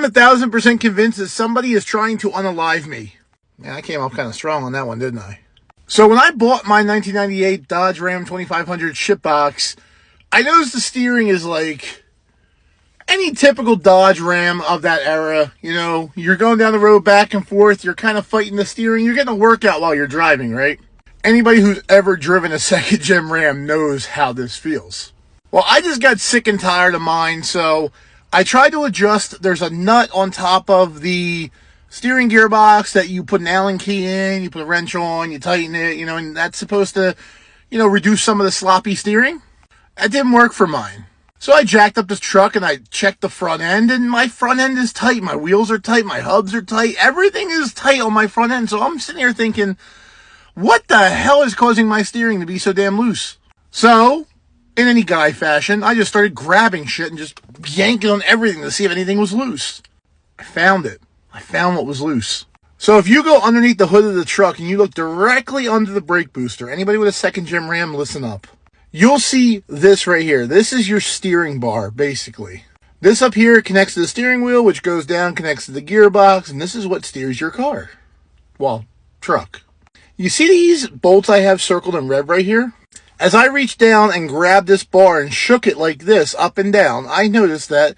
I'm 1,000% convinced that somebody is trying to unalive me. Man, I came off kind of strong on that one, didn't I? So when I bought my 1998 Dodge Ram 2500 shipbox, I noticed the steering is like any typical Dodge Ram of that era. You know, you're going down the road back and forth, you're kind of fighting the steering, you're getting a workout while you're driving, right? Anybody who's ever driven a second gen Ram knows how this feels. Well, I just got sick and tired of mine, so I tried to adjust. There's a nut on top of the steering gearbox that you put an Allen key in, you put a wrench on, you tighten it, you know, and that's supposed to, you know, reduce some of the sloppy steering. That didn't work for mine. So I jacked up this truck and I checked the front end, and my front end is tight. My wheels are tight. My hubs are tight. Everything is tight on my front end. So I'm sitting here thinking, what the hell is causing my steering to be so damn loose? So, in any guy fashion, I just started grabbing shit and just yanking on everything to see if anything was loose. I found it. I found what was loose. So if you go underneath the hood of the truck and you look directly under the brake booster, anybody with a second gen Ram, listen up. You'll see this right here. This is your steering bar, basically. This up here connects to the steering wheel, which goes down, connects to the gearbox, and this is what steers your car. Well, truck. You see these bolts I have circled in red right here? As I reached down and grabbed this bar and shook it like this, up and down, I noticed that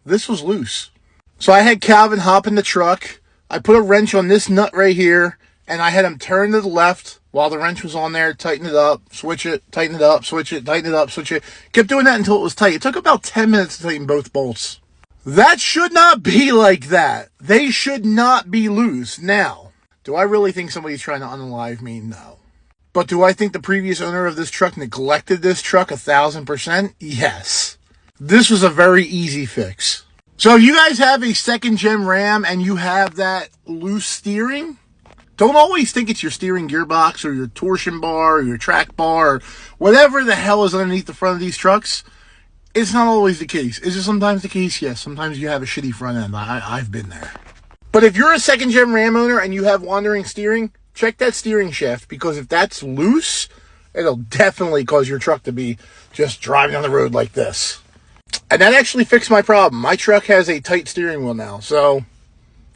this was loose. So I had Calvin hop in the truck. I put a wrench on this nut right here, and I had him turn to the left while the wrench was on there, tighten it up, switch it, tighten it up, switch it, tighten it up, switch it. Kept doing that until it was tight. It took about 10 minutes to tighten both bolts. That should not be like that. They should not be loose. Now, do I really think somebody's trying to unalive me? No. But do I think the previous owner of this truck neglected this truck 1,000%? Yes. This was a very easy fix. So if you guys have a second gen Ram and you have that loose steering, don't always think it's your steering gearbox or your torsion bar or your track bar or whatever the hell is underneath the front of these trucks. It's not always the case. Is it sometimes the case? Yes. Sometimes you have a shitty front end. I've been there. But if you're a second gen Ram owner and you have wandering steering, check that steering shaft, because if that's loose, it'll definitely cause your truck to be just driving on the road like this. And that actually fixed my problem. My truck has a tight steering wheel now. So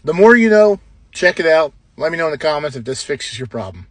the more you know, check it out. Let me know in the comments if this fixes your problem.